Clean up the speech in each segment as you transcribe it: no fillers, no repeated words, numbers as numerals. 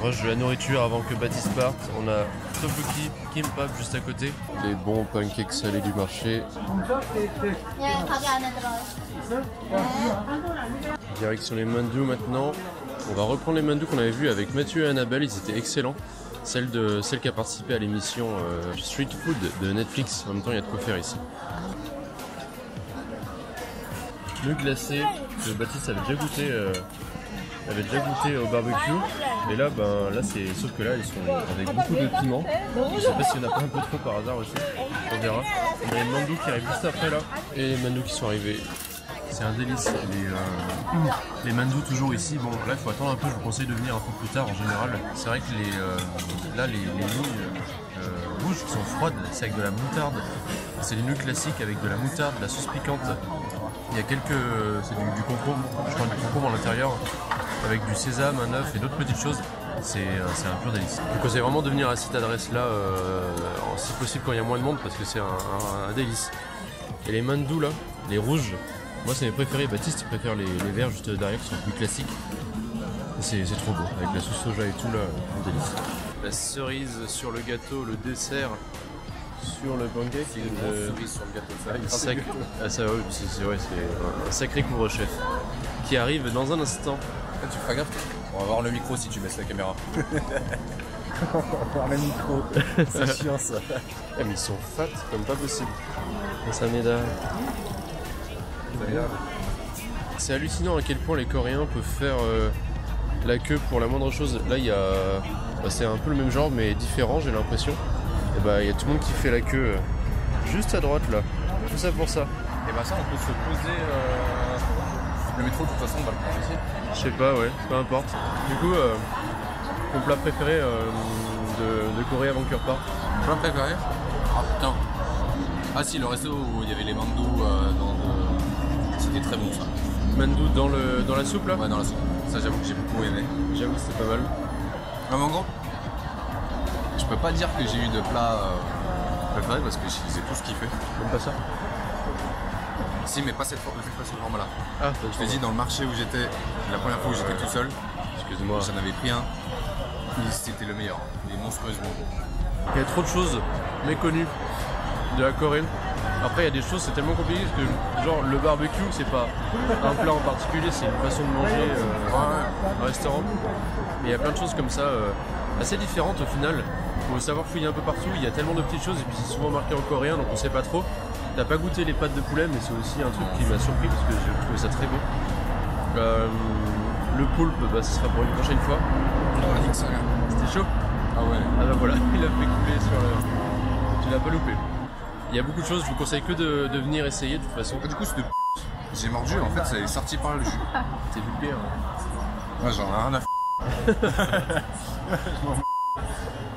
rush de la nourriture avant que Baptiste parte. On a tteokbokki, kimbap juste à côté. Les bons pancakes salés du marché. Direction les mandous maintenant. On va reprendre les mandous qu'on avait vus avec Mathieu et Annabelle, ils étaient excellents. Celle qui a participé à l'émission Street Food de Netflix. En même temps, il y a de quoi faire ici. Le glacé que Baptiste avait déjà goûté au barbecue. Et là, sauf que là, ils sont avec beaucoup de piment. Je sais pas s'il y en a pas un peu trop par hasard aussi. On verra. On a les mandous qui arrivent juste après là. Et les mandous qui sont arrivés. C'est un délice. Les mandous toujours ici. Bon, là, il faut attendre un peu. Je vous conseille de venir un peu plus tard en général. C'est vrai que les nouilles rouges qui sont froides, c'est avec de la moutarde. C'est les nouilles classiques avec de la moutarde, de la sauce piquante. Il y a c'est du concombre, je crois du concombre à l'intérieur, avec du sésame, un œuf et d'autres petites choses. C'est un pur délice. Je vous conseille vraiment de venir à cette adresse là, si possible quand il y a moins de monde, parce que c'est un délice. Et les mandous là, les rouges, moi c'est mes préférés. Baptiste il préfère les verts juste derrière qui sont plus classiques. C'est trop beau, avec la sauce soja et tout là, un délice. La cerise sur le gâteau, le dessert sur le pancake. C'est une cerise sur le gâteau. C'est un sacré couvre-chef qui arrive dans un instant. Là, tu feras gaffe. On va voir le micro si tu baisses la caméra. On va voir le micro. C'est chiant ça. Mais ils sont fat comme pas possible. Ça m'aide. C'est hallucinant à quel point les Coréens peuvent faire la queue pour la moindre chose. Là, il y a, c'est un peu le même genre mais différent, j'ai l'impression. Et il y a tout le monde qui fait la queue juste à droite là. Tout ça pour ça. Et ça, on peut se poser. Le métro, de toute façon, on va le prendre ici. Je sais pas, ouais, peu importe. Du coup, ton plat préféré de Corée avant que tu repartes? Plat préféré? Ah putain. Ah si, le resto où il y avait les mandous c'était très bon ça. Mandou dans la soupe là? Ouais, dans la soupe. Ça, j'avoue que j'ai beaucoup aimé. J'avoue que c'était pas mal. Ah, mais en gros, je peux pas dire que j'ai eu de plat préféré parce que je les ai tous kiffés. Même pas ça? Si, mais pas cette forme-là. Ah, je te dis, dans le marché où j'étais, la première fois où j'étais tout seul, excuse-moi, j'en avais pris un, c'était le meilleur. Il est monstrueusement bon. Il y a trop de choses méconnues de la Corée. Après, il y a des choses, c'est tellement compliqué parce que, genre, le barbecue, c'est pas un plat en particulier, c'est une façon de manger un restaurant. Mais il y a plein de choses comme ça, assez différentes au final. Il faut savoir fouiller un peu partout, il y a tellement de petites choses et puis c'est souvent marqué en coréen donc on sait pas trop. T'as pas goûté les pâtes de poulet mais c'est aussi un truc qui m'a surpris parce que j'ai trouvé ça très bon. Le poulpe, ce sera pour une prochaine fois. C'était chaud? Ah ouais. Ah bah voilà, il a fait couler sur le... Tu l'as pas loupé. Il y a beaucoup de choses, je vous conseille que de venir essayer de toute façon. Du coup, j'ai mordu, en fait, ça est sorti par le jus. T'es vulgaire. Ouais, j'en ai rien à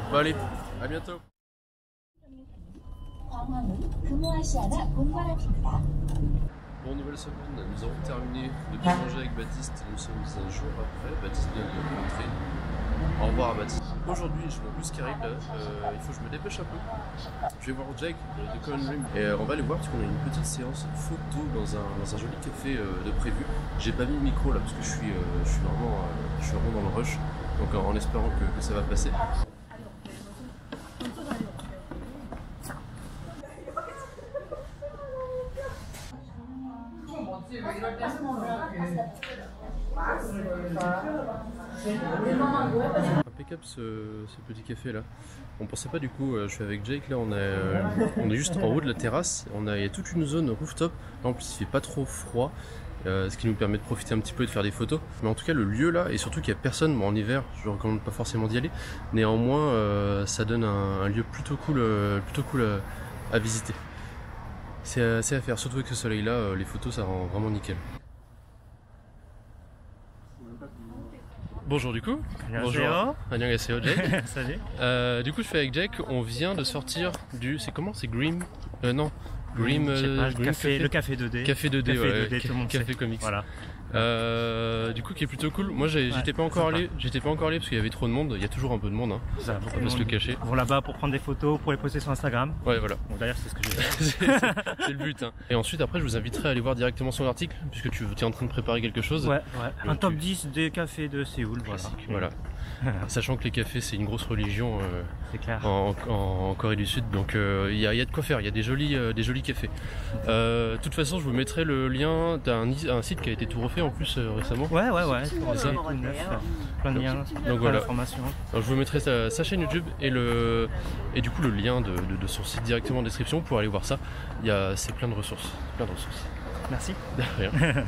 Bon allez, à bientôt. Bon, nouvelle semaine, nous avons terminé de bien manger avec Baptiste, nous sommes un jour après, Baptiste vient de rentrer. Au revoir à Baptiste. Aujourd'hui, je vois plus qui arrive là, il faut que je me dépêche un peu. Je vais voir Jake de Common Dream et on va aller voir parce qu'on a une petite séance photo dans un joli café de prévu. J'ai pas mis le micro là parce que je suis vraiment dans le rush, donc en espérant que ça va passer. Impeccable ce petit café là. On pensait pas du coup, je suis avec Jake là, on est juste en haut de la terrasse, il y a toute une zone rooftop, là en plus il fait pas trop froid, ce qui nous permet de profiter un petit peu et de faire des photos. Mais en tout cas le lieu là, et surtout qu'il n'y a personne, en hiver je ne recommande pas forcément d'y aller, néanmoins ça donne un lieu plutôt cool à visiter. C'est à faire, surtout avec ce soleil là, les photos ça rend vraiment nickel. Bonjour du coup. Bonjour. Annyeonghaseyo Jake. Salut. Du coup je fais avec Jake, on vient de sortir du... C'est comment? C'est Grim... non. Grim... le café 2D. Café 2D, café ouais. 2D, tout le monde Café sait. Comics. Voilà. Du coup qui est plutôt cool. Moi j'étais pas encore allé parce qu'il y avait trop de monde. Il y a toujours un peu de monde, hein. Ça, on va pas se le cacher. Vont là-bas pour prendre des photos, pour les poster sur Instagram. Ouais voilà. Bon, d'ailleurs c'est ce que j'ai fait. C'est le but, hein. Et ensuite après je vous inviterai à aller voir directement son article puisque tu es en train de préparer quelque chose. Ouais. Un top 10 des cafés de Séoul. Voilà. Sachant que les cafés c'est une grosse religion C'est clair. en Corée du Sud, donc il y a de quoi faire, il y a des jolis cafés. De toute façon je vous mettrai le lien d'un site qui a été tout refait en plus récemment. Ouais. C'est ça. Tout neuf, plein de liens, Donc plein voilà. d'informations. Alors, je vous mettrai sa chaîne YouTube et du coup le lien de son site directement en description pour aller voir ça. C'est plein de ressources. Merci. De rien.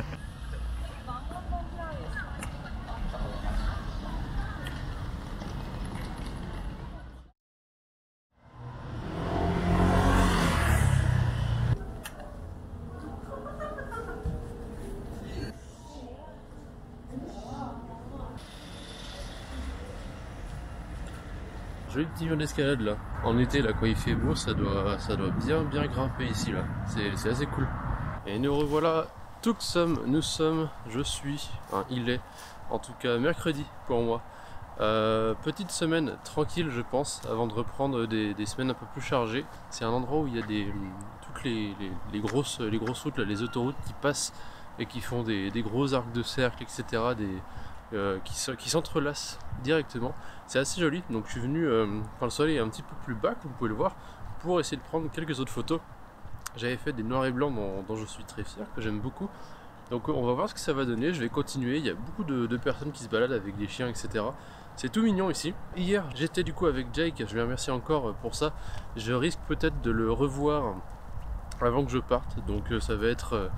Joli petit mur d'escalade là. En été là quand il fait beau ça doit bien grimper ici là. C'est assez cool. Et nous revoilà Tucson. Il est en tout cas mercredi pour moi. Petite semaine tranquille je pense avant de reprendre des semaines un peu plus chargées. C'est un endroit où il y a toutes les grosses routes là, les autoroutes qui passent et qui font des gros arcs de cercle, etc. Qui s'entrelacent directement. C'est assez joli, donc je suis venu quand le soleil est un petit peu plus bas, comme vous pouvez le voir, pour essayer de prendre quelques autres photos. J'avais fait des noirs et blancs dont je suis très fier, que j'aime beaucoup. Donc on va voir ce que ça va donner, je vais continuer. Il y a beaucoup de personnes qui se baladent avec des chiens, etc. C'est tout mignon ici. Hier j'étais du coup avec Jake, je le remercie encore pour ça. Je risque peut-être de le revoir avant que je parte, donc ça va être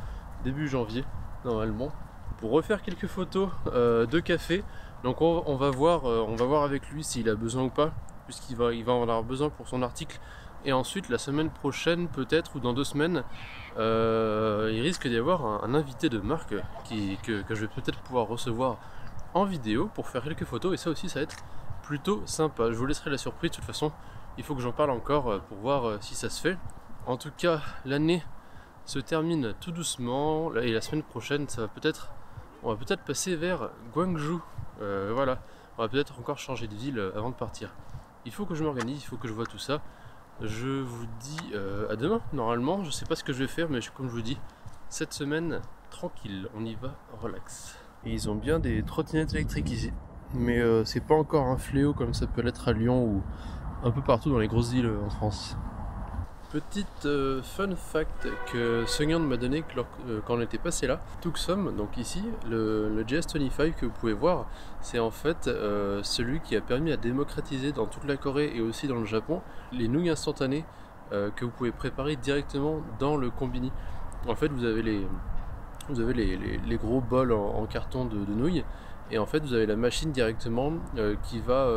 début janvier normalement. Pour refaire quelques photos de café. Donc on va voir avec lui s'il a besoin ou pas, puisqu'il va en avoir besoin pour son article. Et ensuite la semaine prochaine peut-être, ou dans 2 semaines, il risque d'y avoir un invité de marque que je vais peut-être pouvoir recevoir en vidéo pour faire quelques photos, et ça aussi ça va être plutôt sympa. Je vous laisserai la surprise, de toute façon il faut que j'en parle encore pour voir si ça se fait. En tout cas l'année se termine tout doucement, et la semaine prochaine on va peut-être passer vers Gwangju. Voilà, on va peut-être encore changer de ville avant de partir. Il faut que je m'organise, il faut que je vois tout ça. Je vous dis à demain, normalement. Je sais pas ce que je vais faire, mais comme je vous dis, cette semaine, tranquille, on y va, relax. Et ils ont bien des trottinettes électriques ici. Mais c'est pas encore un fléau comme ça peut l'être à Lyon ou un peu partout dans les grosses villes en France. Petite fun fact que Seungyeon m'a donné quand on était passé là. Tucson, donc ici, le GS25 que vous pouvez voir, c'est en fait celui qui a permis à démocratiser dans toute la Corée et aussi dans le Japon les nouilles instantanées que vous pouvez préparer directement dans le combini. En fait, vous avez les gros bols en carton de nouilles, et en fait vous avez la machine directement qui va,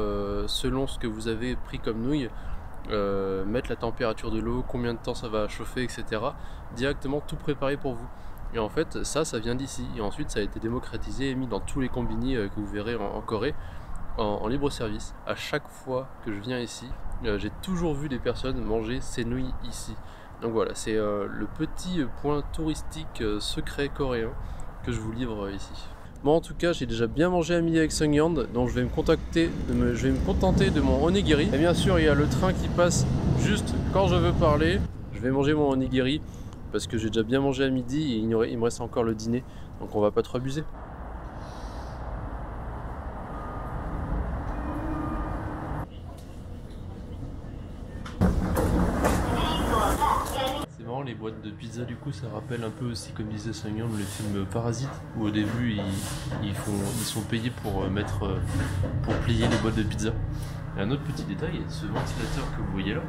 selon ce que vous avez pris comme nouilles, mettre la température de l'eau, combien de temps ça va chauffer, etc. Directement tout préparé pour vous. Et en fait ça vient d'ici, et ensuite ça a été démocratisé et mis dans tous les combini que vous verrez en Corée en libre service. À chaque fois que je viens ici, j'ai toujours vu des personnes manger ces nouilles ici. Donc voilà, c'est le petit point touristique secret coréen que je vous livre ici. Moi en tout cas j'ai déjà bien mangé à midi avec Seungyeon, donc je vais me contenter de mon onigiri. Et bien sûr il y a le train qui passe juste quand je veux parler. Je vais manger mon onigiri parce que j'ai déjà bien mangé à midi et il me reste encore le dîner, donc on va pas trop abuser. Les boîtes de pizza, du coup ça rappelle un peu aussi, comme disait Seungyeon, le film Parasite, où au début ils sont payés pour plier les boîtes de pizza. Et un autre petit détail, ce ventilateur que vous voyez là,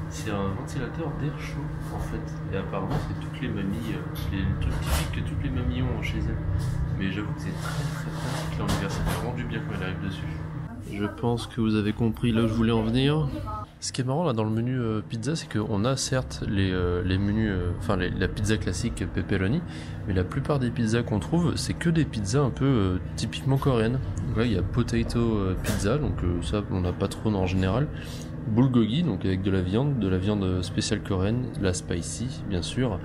c'est un ventilateur d'air chaud en fait, et apparemment c'est toutes les mamies, les trucs typiques que toutes les mamies ont chez elles. Mais j'avoue que c'est très pratique là en hiver, ça fait vraiment du bien quand elle arrive dessus. Je pense que vous avez compris là où je voulais en venir. Ce qui est marrant là dans le menu pizza, c'est qu'on a certes les menus, la pizza classique pepperoni, mais la plupart des pizzas qu'on trouve, c'est que des pizzas un peu typiquement coréennes. Donc là il y a potato pizza, donc ça on n'a pas trop en général. Bulgogi, donc avec de la viande spéciale coréenne, la spicy bien sûr,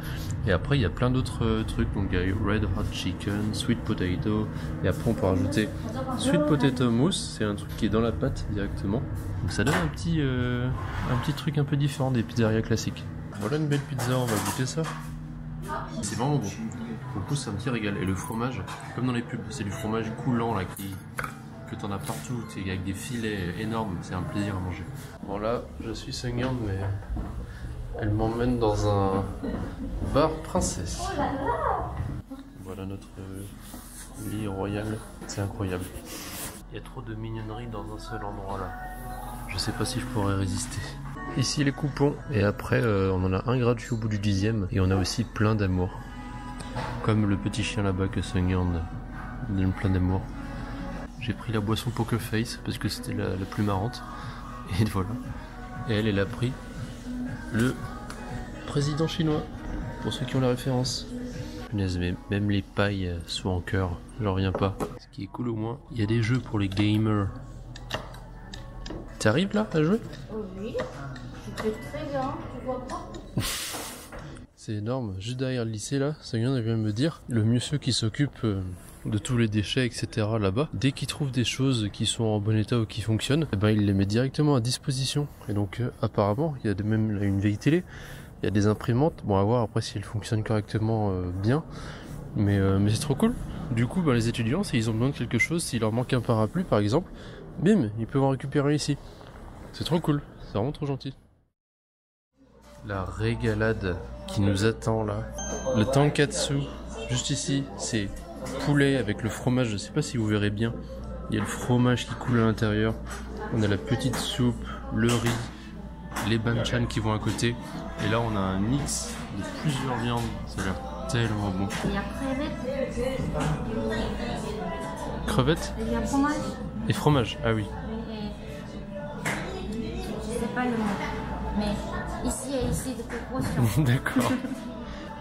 et après il y a plein d'autres trucs, donc il y a red hot chicken, sweet potato, et après on peut rajouter sweet potato mousse, c'est un truc qui est dans la pâte directement, donc ça donne un petit truc un peu différent des pizzerias classiques. Voilà une belle pizza, on va goûter ça. C'est vraiment bon, pour le coup c'est un petit régal, et le fromage, comme dans les pubs, c'est du fromage coulant là que t'en as partout, avec des filets énormes, c'est un plaisir à manger. Bon là, je suis Seung-yeon, mais elle m'emmène dans un bar princesse. Voilà notre lit royal, c'est incroyable. Il y a trop de mignonneries dans un seul endroit là. Je sais pas si je pourrais résister. Ici les coupons, et après on en a un gratuit au bout du 10e, et on a aussi plein d'amour. Comme le petit chien là-bas que Seung-yeon donne plein d'amour. J'ai pris la boisson Poker Face parce que c'était la plus marrante. Et voilà. Et elle a pris le président chinois, pour ceux qui ont la référence. Punaise, mais même les pailles sont en cœur, j'en reviens pas. Ce qui est cool au moins, il y a des jeux pour les gamers. T'arrives là à jouer? Oui, je fais très bien, tu vois pas? C'est énorme, juste derrière le lycée là, Seung-yeon vient de me dire, le monsieur qui s'occupe de tous les déchets etc là-bas, dès qu'il trouve des choses qui sont en bon état ou qui fonctionnent, eh ben, il les met directement à disposition. Et donc apparemment, il y a même une vieille télé, il y a des imprimantes, bon à voir après si elles fonctionnent correctement bien, mais c'est trop cool. Du coup, ben, les étudiants, s'ils ont besoin de quelque chose, s'il leur manque un parapluie par exemple, bim, ils peuvent en récupérer ici. C'est trop cool, c'est vraiment trop gentil. La régalade qui nous attend là. Le tonkatsu, juste ici, c'est poulet avec le fromage, je sais pas si vous verrez bien. Il y a le fromage qui coule à l'intérieur. On a la petite soupe, le riz, les banchan qui vont à côté. Et là on a un mix de plusieurs viandes, ça a l'air tellement bon. Il y a crevettes. Crevettes? Il y a fromage. Et fromage, ah oui. Je sais pas le nom, mais ici et ici de proportion. D'accord.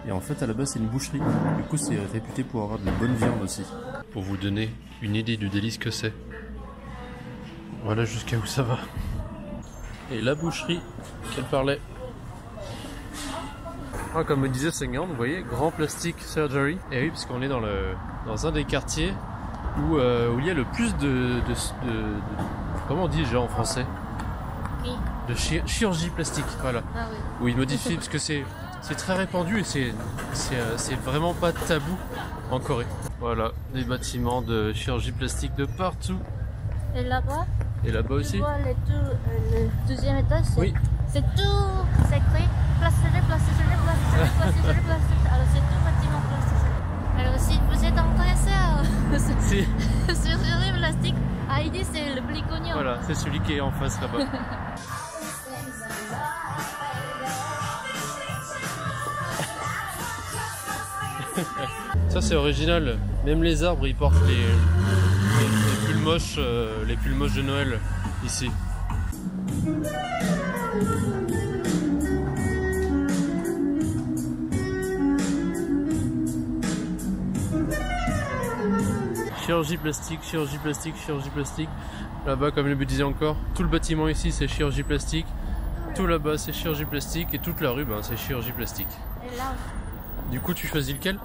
Et en fait à la base c'est une boucherie, du coup c'est réputé pour avoir de la bonne viande aussi. Pour vous donner une idée du délice que c'est. Voilà jusqu'à où ça va. Et la boucherie qu'elle parlait. Ah, comme me disait Seung-yeon, vous voyez, Grand Plastic Surgery. Et oui, parce qu'on est dans un des quartiers où il y a le plus de comment on dit déjà en français? Oui. De chirurgie plastique, voilà. Ah oui. Où ils modifient, parce que c'est très répandu et c'est vraiment pas tabou en Corée. Voilà, des bâtiments de chirurgie plastique de partout. Et là-bas? Et là-bas aussi? Tu vois le deuxième étage, oui. C'est tout secret, plasturé. Alors c'est tout bâtiment plasturé. Alors si vous êtes intéressé sur chirurgie plastique, Heidi c'est le plus connu. Voilà, c'est celui qui est en face là-bas. Ça c'est original, même les arbres ils portent les pulls moches de Noël ici. Chirurgie plastique, chirurgie plastique, chirurgie plastique. Là-bas, comme je le disais encore, tout le bâtiment ici c'est chirurgie plastique. Tout là-bas c'est chirurgie plastique et toute la rue ben, c'est chirurgie plastique. Et là. Du coup tu choisis lequel?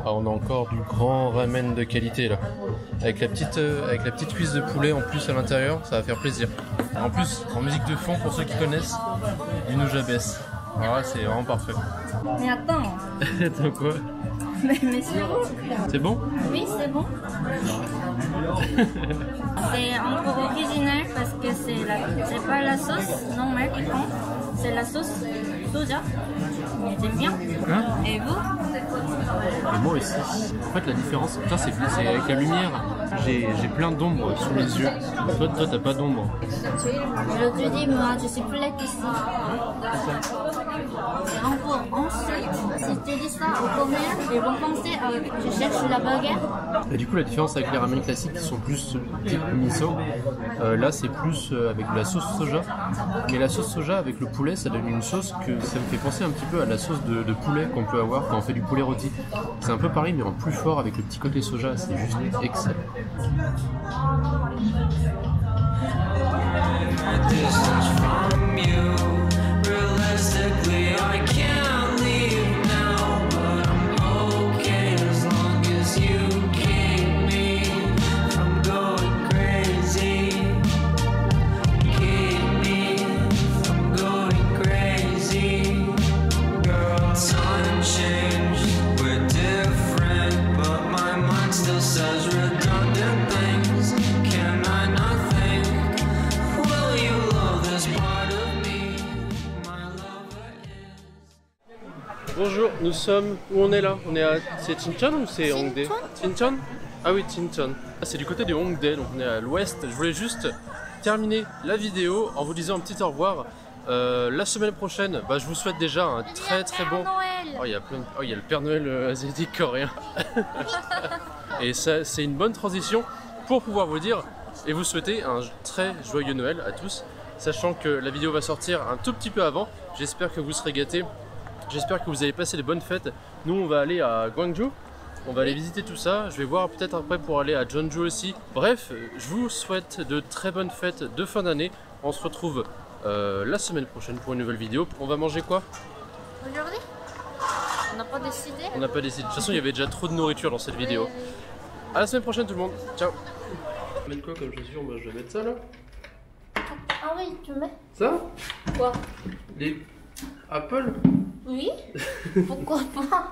Ah, on a encore du grand ramen de qualité là. Avec la petite cuisse de poulet en plus à l'intérieur, ça va faire plaisir. En plus, en musique de fond pour ceux qui connaissent, du Nujabes. Alors là c'est vraiment parfait. Mais attends. Attends quoi? Mais c'est bon. C'est bon? Oui, c'est bon. C'est encore original parce que c'est pas la sauce normale qu'ils font, c'est la sauce soja. J'aime bien. Hein? Et vous? Et moi aussi. En fait la différence, ça c'est avec la lumière. J'ai plein d'ombre sous les yeux. Toi t'as pas d'ombre. Je te dis, moi je suis pleine ici. Et encore ensuite, si tu dis ça au commerce, ils vont penser à je cherche la baguette. Et du coup la différence avec les ramen classiques qui sont plus type miso, là c'est plus avec de la sauce soja. Mais la sauce soja avec le poulet ça donne une sauce que ça me fait penser un petit peu à la sauce de poulet qu'on peut avoir quand on fait du poulet rôti. C'est un peu pareil mais en plus fort avec le petit côté soja, c'est juste excellent. Says redundant things. Bonjour, nous sommes... Où on est là? On est à... C'est Jincheon ou c'est Hongdae? Jincheon. Ah oui, Jincheon. Ah, c'est du côté de Hongdae, donc on est à l'ouest. Je voulais juste terminer la vidéo en vous disant un petit au revoir. La semaine prochaine, bah, je vous souhaite déjà un très bon... Oh, il y a plein de... Oh, il y a le Père Noël asiatique coréen. Et ça, c'est une bonne transition pour pouvoir vous dire et vous souhaiter un très joyeux Noël à tous. Sachant que la vidéo va sortir un tout petit peu avant. J'espère que vous serez gâtés. J'espère que vous allez passer de bonnes fêtes. Nous, on va aller à Gwangju. On va aller visiter tout ça. Je vais voir peut-être après pour aller à Jeonju aussi. Bref, je vous souhaite de très bonnes fêtes de fin d'année. On se retrouve la semaine prochaine pour une nouvelle vidéo. On va manger quoi Aujourd'hui? On n'a pas décidé. On n'a pas décidé. De toute façon, il y avait déjà trop de nourriture dans cette vidéo. À la semaine prochaine tout le monde. Ciao. Je vais mettre quoi comme chaussure? Moi, je vais mettre ça là. Ah oui, tu mets? Ça? Quoi? Les Apple? Oui. Pourquoi pas?